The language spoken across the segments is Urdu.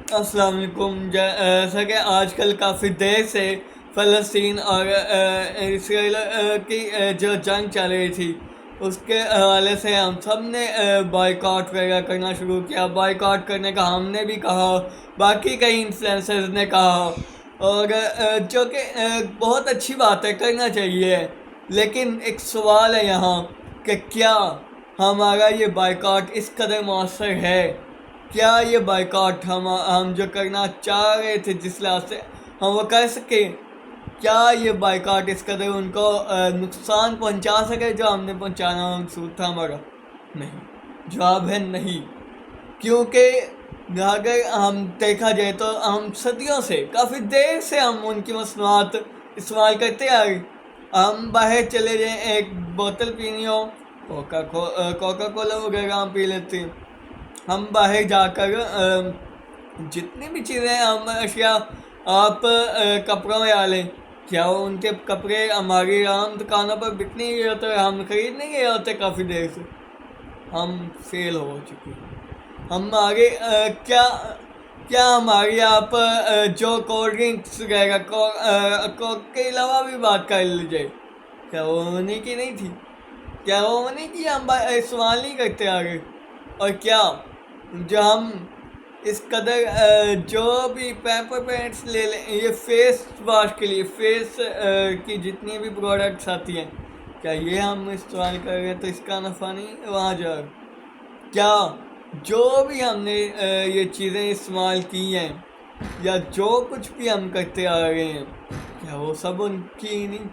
السلام علیکم. جیسا کہ آج کل کافی دیر سے فلسطین اور اسرائیل کی جو جنگ چل رہی تھی اس کے حوالے سے ہم سب نے بائیکاٹ وغیرہ کرنا شروع کیا. بائیکاٹ کرنے کا ہم نے بھی کہا, باقی کئی انفلوئنسرز نے کہا, اور جو کہ بہت اچھی بات ہے, کرنا چاہیے. لیکن ایک سوال ہے یہاں کہ کیا ہمارا یہ بائیکاٹ اس قدر مؤثر ہے؟ کیا یہ بائیکاٹ ہم جو کرنا چاہ رہے تھے جس لحاظ سے ہم وہ کر سکے؟ کیا یہ بائیکاٹ اس قدر ان کو نقصان پہنچا سکے جو ہم نے پہنچانا مقصود تھا ہمارا؟ نہیں. جواب ہے نہیں. کیونکہ اگر ہم دیکھا جائے تو ہم صدیوں سے, کافی دیر سے ہم ان کی مصنوعات استعمال کرتے آ رہے. ہم باہر چلے جائیں, ایک بوتل پینی ہو, کوکا کولا وغیرہ ہم پی لیتے ہیں. ہم باہر جا کر جتنی بھی چیزیں ہم اشیاء آپ کپڑوں میں آ لیں, کیا ان کے کپڑے ہماری عام دکانوں پر بکنے گئے ہوتے, ہم خریدنے گئے ہوتے کافی دیر سے؟ ہم فیل ہو چکے ہیں. ہم آگے کیا ہماری آپ جو کولڈ ڈرنکس رہے گا, کوک کے علاوہ بھی بات کر لی جائے, کیا وہ انہیں کی نہیں تھی؟ کیا وہ انہیں کی ہم استعمال نہیں کرتے آگے؟ اور کیا جو ہم اس قدر جو بھی پیپر پینٹس لے لیں, یہ فیس واش کے لیے, فیس کی جتنی بھی پروڈکٹس آتی ہیں, کیا یہ ہم استعمال کر رہے ہیں تو اس کا نفع نہیں وہاں جا رہا؟ کیا جو بھی ہم نے یہ چیزیں استعمال کی ہیں یا جو کچھ بھی ہم کرتے آ رہے ہیں, کیا وہ سب ان کی نہیں؟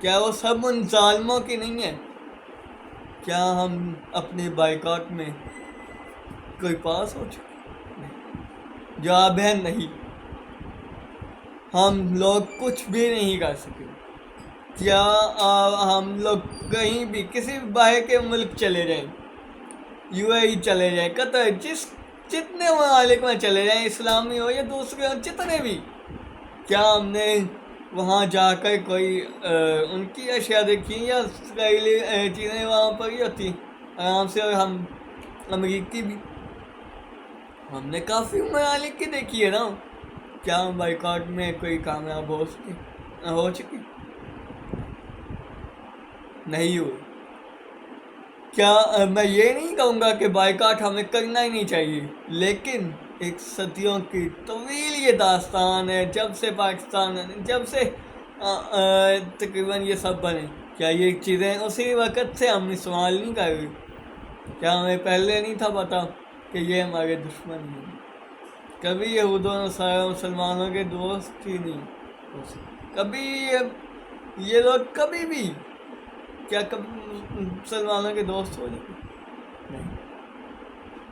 کیا وہ سب ان ظالموں کی نہیں ہے؟ کیا ہم اپنے بائیکاٹ میں کوئی پاس ہو چکے؟ جواب ہے نہیں. ہم لوگ کچھ بھی نہیں کر سکے. کیا ہم لوگ کہیں بھی کسی بھی باہر کے ملک چلے جائیں, یو اے ای چلے جائیں, قطر, جتنے ممالک میں چلے جائیں, اسلامی ہو یا دوسرے ہو, جتنے بھی, کیا ہم نے وہاں جا کر کوئی ان کی اشیاء دیکھی یا اسرائیلی چیزیں وہاں پر ہی ہوتی آرام سے؟ اور ہم امریکی بھی, ہم نے کافی ممالک کی دیکھی ہے نا. کیا بائیکاٹ میں کوئی کامیاب ہو چکی؟ نہیں ہوئی. کیا میں یہ نہیں کہوں گا کہ بائیکاٹ ہمیں کرنا ہی نہیں چاہیے, لیکن ایک صدیوں کی طویل یہ داستان ہے, جب سے پاکستان, جب سے تقریباً یہ سب بنے, کیا یہ چیزیں اسی وقت سے ہم استعمال نہیں کر رہے؟ کیا ہمیں پہلے نہیں تھا پتا کہ یہ ہمارے دشمن ہیں؟ کبھی یہود و نصارہ مسلمانوں کے دوست ہی نہیں ہو سکتے. کبھی یہ لوگ کبھی بھی, کیا کبھی مسلمانوں کے دوست ہو جائے؟ نہیں,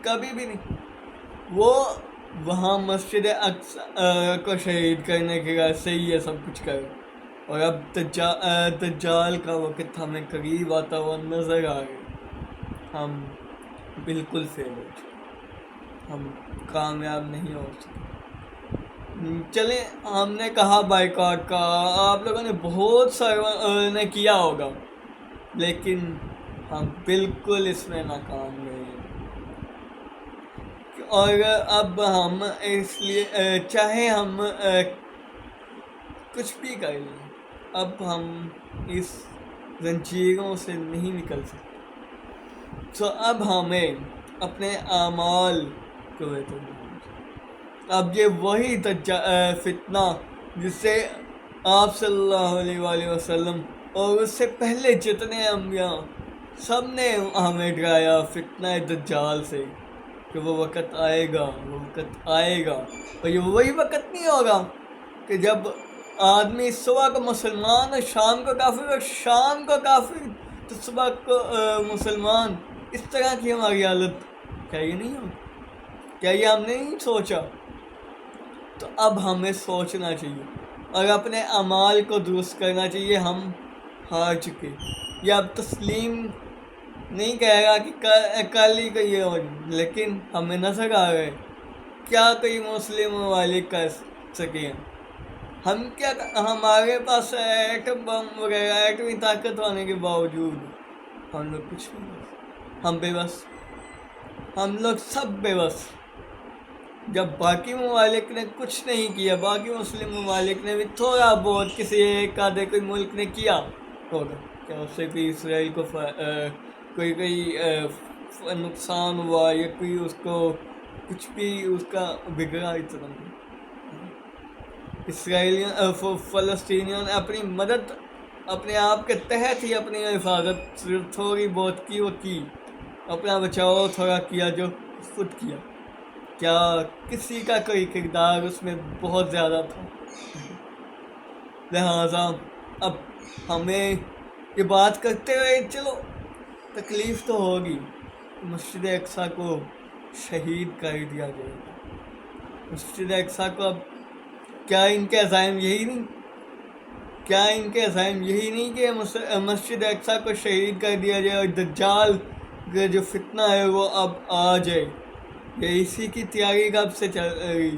کبھی بھی نہیں. وہ وہاں مسجد اقصی کو شہید کرنے کے بعد سے ہی یہ سب کچھ کرے, اور اب دجال کا وقت ہمیں قریب آتا ہوا نظر آ رہا ہے. ہم بالکل فیل ہو چکے, ہم کامیاب نہیں ہو سکے. چلیں, ہم نے کہا بائیکاٹ کا, آپ لوگوں نے بہت سارے نے کیا ہوگا, لیکن ہم بالکل اس میں ناکام رہے ہیں. اور اب ہم اس لیے چاہے ہم کچھ بھی کر لیں, اب ہم اس زنجیروں سے نہیں نکل سکتے. تو اب ہمیں اپنے اعمال کو بہتر بنانا چاہیے. اب یہ وہی فتنہ جس سے آپ صلی اللہ علیہ وآلہ وسلم اور اس سے پہلے جتنے انبیاء سب نے ہمیں ڈرایا, فتنہ دجال سے, کہ وہ وقت آئے گا, وہ وقت آئے گا. اور یہ وہی وقت نہیں ہوگا کہ جب آدمی صبح کو مسلمان اور شام کو کافر, اور شام کو کافر تو صبح کو مسلمان, اس طرح کی ہماری حالت. کیا یہ نہیں ہوگی؟ کیا یہ ہم نے نہیں سوچا؟ تو اب ہمیں سوچنا چاہیے اور اپنے اعمال کو درست کرنا چاہیے. ہم ہار چکے, یہ اب تسلیم نہیں کہے گا کہ کل ہی یہ ہو, لیکن ہمیں نظر آ رہا ہے کیا کوئی مسلم ممالک کر سکے ہیں. ہم کیا, ہمارے پاس ایٹم بم وغیرہ, ایٹمی طاقت ہونے کے باوجود ہم لوگ کچھ نہیں کر سکتے. ہم بے بس, ہم لوگ سب بے بس. جب باقی ممالک نے کچھ نہیں کیا، باقی مسلم ممالک نے بھی تھوڑا بہت کسی ایک آدھے کوئی ملک نے کیا ہوگا، کیا اس سے کوئی اسرائیل کو کوئی نقصان ہوا یا کوئی اس کو کچھ بھی اس کا بگڑا؟ اتنا اسرائیلیوں فلسطینیوں نے اپنی مدد اپنے آپ کے تحت ہی اپنی حفاظت تھوڑی بہت کی، وہ کی اپنا بچاؤ تھوڑا کیا جو خود کیا، کیا کسی کا کوئی کردار اس میں بہت زیادہ تھا؟ لہٰذا اب ہمیں یہ بات کرتے ہوئے چلو تکلیف تو ہوگی، مسجد اقصیٰ کو شہید کر دیا جائے گا۔ مسجد اقصیٰ کو اب کیا ان کے عزائم یہی نہیں؟ کیا ان کے عزائم یہی نہیں کہ مسجد اقصیٰ کو شہید کر دیا جائے اور دجال کا جو فتنہ ہے وہ اب آ جائے؟ یہ اسی کی تیاری کب سے چل رہی؟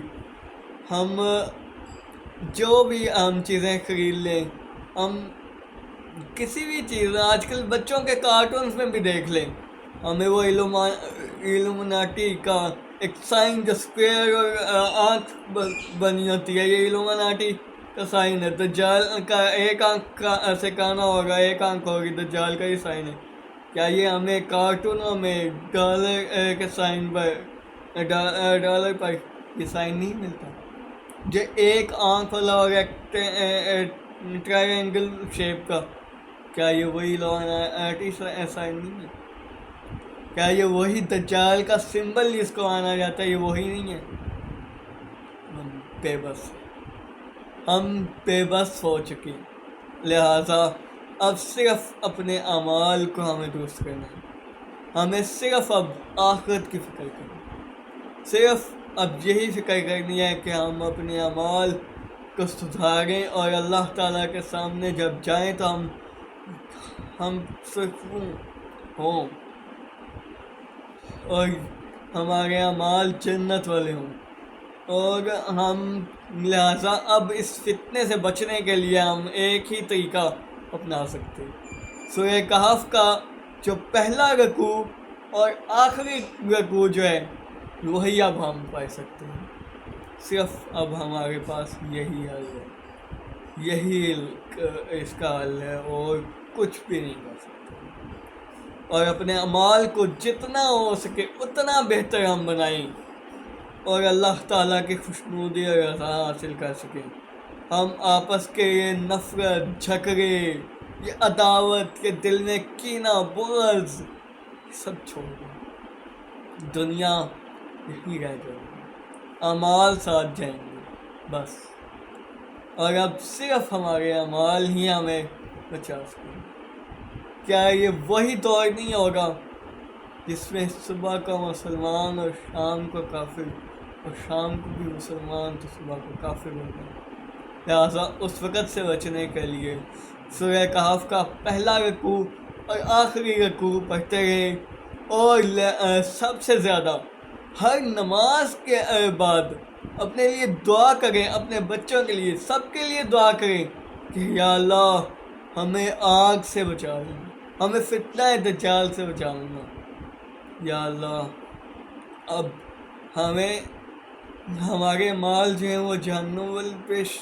ہم جو بھی ہم چیزیں خرید لیں، ہم کسی بھی چیز، آج کل بچوں کے کارٹونز میں بھی دیکھ لیں، ہمیں وہ ایلومناٹی کا ایک سائن جو اسکوئر اور آنکھ بنی ہوتی ہے، یہ ایلومناٹی کا سائن ہے۔ دجال کا ایک آنکھ کا ایسے کانا ہوگا، ایک آنکھ ہوگی، دجال کا یہ سائن ہے۔ کیا یہ ہمیں کارٹونوں میں ڈالر کے سائن پر ڈالر پر یہ سائن نہیں ملتا؟ جو ایک آنکھ والا ہوگا ٹرائی اینگل شیپ کا، کیا یہ وہی ایلومناٹی سائن نہیں ہے؟ کیا یہ وہی دجال کا سمبل جس کو مانا جاتا ہے، یہ وہی نہیں ہے؟ ہم بے بس ہو چکے، لہٰذا اب صرف اپنے اعمال کو ہمیں درست کرنا ہے، ہمیں صرف اب آخرت کی فکر کرنی، صرف اب یہی فکر کرنی ہے کہ ہم اپنے اعمال کو سدھاریں اور اللہ تعالیٰ کے سامنے جب جائیں تو ہم سکون ہوں اور ہمارے اعمال جنت والے ہوں، اور ہم لہٰذا اب اس فتنے سے بچنے کے لیے ہم ایک ہی طریقہ اپنا سکتے ہیں۔ سورہ کہف کا جو پہلا رکوع اور آخری رکوع جو ہے وہی اب ہم پڑھ سکتے ہیں، صرف اب ہمارے پاس یہی حل ہے، یہی اس کا حل ہے، اور کچھ بھی نہیں کر سکتے۔ اور اپنے اعمال کو جتنا ہو سکے اتنا بہتر ہم بنائیں اور اللہ تعالیٰ کی خوشنودی اور رضا حاصل کر سکیں۔ ہم آپس کے یہ نفرت، جھگڑے، یہ عداوت کے دل میں کینہ، بغض سب چھوڑ دیں، دنیا یہی رہ جائے گی، اعمال ساتھ جائیں گے بس، اور اب صرف ہمارے اعمال ہی ہمیں بچا سکیں۔ کیا یہ وہی دور نہیں ہوگا جس میں صبح کا مسلمان اور شام کو کافر، اور شام کو بھی مسلمان تو صبح کو کافر ہوگا؟ لہٰذا اس وقت سے بچنے کے لیے سورہ کہف کا پہلا رکوع اور آخری رکوع پڑھتے رہیں، اور سب سے زیادہ ہر نماز کے بعد اپنے لیے دعا کریں، اپنے بچوں کے لیے، سب کے لیے دعا کریں کہ یا اللہ ہمیں آگ سے بچا لیں، ہمیں فتنہ دجال سے بچا لینا، یا اللہ اب ہمیں ہمارے مال جو ہیں وہ جہنم وال پیش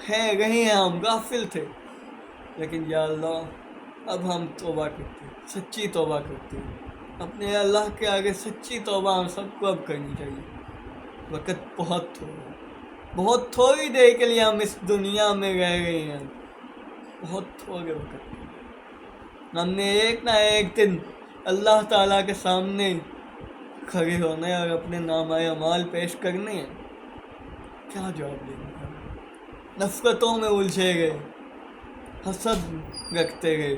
ہیں رہے ہیں، ہم غافل تھے، لیکن یا اللہ اب ہم توبہ کرتے ہیں، سچی توبہ کرتے ہیں، اپنے اللہ کے آگے سچی توبہ ہم سب کو اب کرنی چاہیے۔ وقت بہت تھوڑی دیر کے لیے ہم اس دنیا میں رہ گئے ہیں، بہت تھوڑے وقت، ہم نے ایک نہ ایک دن اللہ تعالیٰ کے سامنے کھڑے ہونا ہے اور اپنے نامہ اعمال پیش کرنے ہیں۔ کیا جواب دیں گے؟ نفرتوں میں الجھے گئے، حسد رکھتے گئے،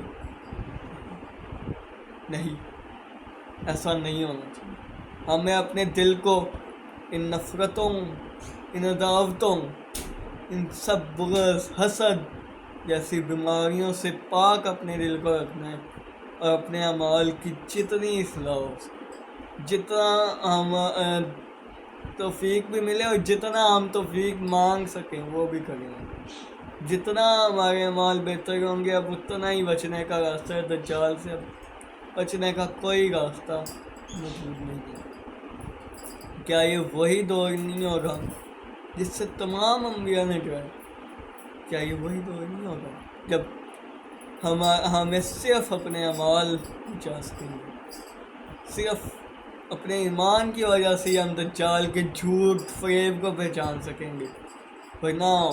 نہیں، ایسا نہیں ہونا چاہیے۔ ہمیں اپنے دل کو ان نفرتوں، ان عداوتوں، ان سب بغض، حسد جیسی بیماریوں سے پاک اپنے دل کو رکھنا ہے، اور اپنے اعمال کی جتنی اصلاح ہو سکے، جتنا ہم توفیق بھی ملے اور جتنا ہم توفیق مانگ سکیں وہ بھی کریں، جتنا ہمارے اعمال بہتر ہوں گے اب اتنا ہی بچنے کا راستہ ہے دجال سے، اب بچنے کا کوئی راستہ موجود نہیں ہے۔ کیا یہ وہی دور نہیں ہوگا جس سے تمام انبیاء نے ڈرایا؟ کیا یہ وہی دور نہیں ہوگا جب ہمیں صرف اپنے اعمال بچا سکیں گے، صرف اپنے ایمان کی وجہ سے ہم دجال کے جھوٹ فریب کو پہچان سکیں گے؟ ورنہ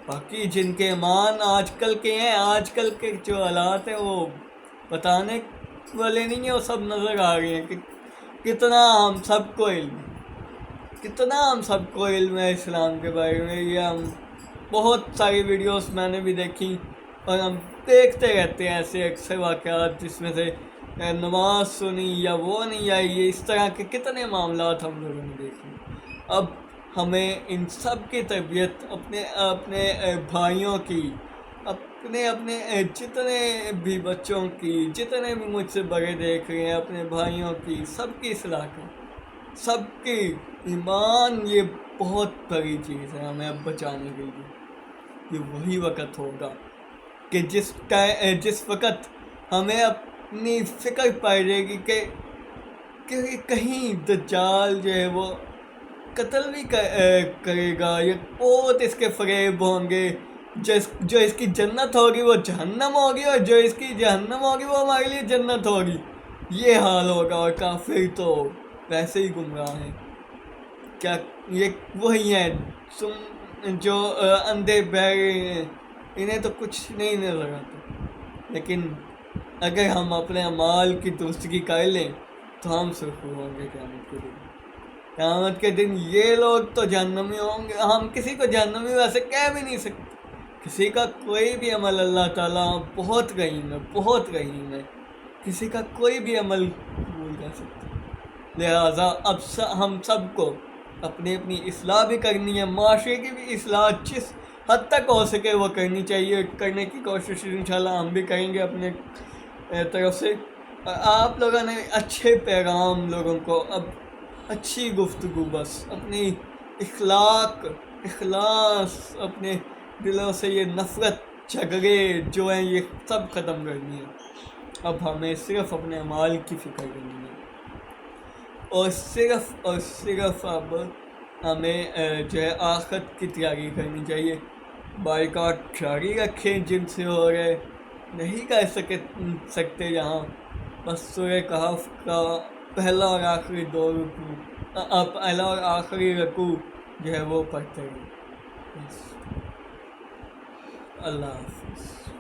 باقی جن کے ایمان آج کل کے ہیں، آج کل کے جو حالات ہیں وہ بتانے والے نہیں ہیں، وہ سب نظر آ رہے ہیں کہ کتنا ہم سب کو علم ہے اسلام کے بارے میں۔ یہ ہم بہت ساری ویڈیوز میں نے بھی دیکھی اور ہم دیکھتے رہتے ہیں ایسے اکثر واقعات جس میں سے نماز سنی یا وہ نہیں آئی، یہ اس طرح کے کتنے معاملات ہم لوگوں نے دیکھے۔ اب ہمیں ان سب کی تربیت اپنے بھائیوں کی، اپنے جتنے بھی بچوں کی، جتنے بھی مجھ سے بڑے دیکھ رہے ہیں اپنے بھائیوں کی، سب کی اصلاح کی، سب کی ایمان یہ بہت بڑی چیز ہے ہمیں اب بچانے کے لیے۔ یہ وہی وقت ہوگا کہ جس وقت ہمیں اپنی فکر پائی جائے گی کہ کہیں دجال جو ہے وہ قتل بھی کرے گا یا بہت اس کے فریب ہوں گے، جو اس کی جنت ہوگی وہ جہنم ہوگی اور جو اس کی جہنم ہوگی وہ ہمارے لیے جنت ہوگی، یہ حال ہوگا۔ اور کافر تو ویسے ہی گمراہ ہیں، کیا یہ وہی ہیں جو اندھے بہرے ہیں، انہیں تو کچھ نہیں نظر آتا۔ لیکن اگر ہم اپنے اعمال کی درستگی کر لیں تو ہم سرخرو ہوں گے قیامت کے دن۔ قیامت کے دن یہ لوگ تو جہنمی ہوں گے، ہم کسی کو جہنمی ویسے کہہ بھی نہیں سکتے، کسی کا کوئی بھی عمل اللہ تعالیٰ بہت رحیم ہے، کسی کا کوئی بھی عمل قبول کر سکتے۔ لہٰذا اب ہم سب کو اپنی اصلاح بھی کرنی ہے، معاشرے کی بھی اصلاح جس حد تک ہو سکے وہ کرنی چاہیے، کرنے کی کوشش انشاءاللہ ہم بھی کریں گے اپنے طرف سے۔ اور آپ لوگوں نے اچھے پیغام لوگوں کو، اب اچھی گفتگو، بس اپنی اخلاص اپنے دلوں سے یہ نفرت جھگڑے جو ہیں یہ سب ختم کرنی ہے۔ اب ہمیں صرف اپنے اعمال کی فکر کرنی ہے اور صرف اب ہمیں جو ہے آخرت کی تیاری کرنی چاہیے۔ بائیکاٹ جاری رکھیں جن سے ہو رہے، نہیں کر سکتے جہاں، بس سورہ کہف کا پہلا اور آخری رکوع جو ہے وہ پڑھتے ہیں۔ اللہ حافظ۔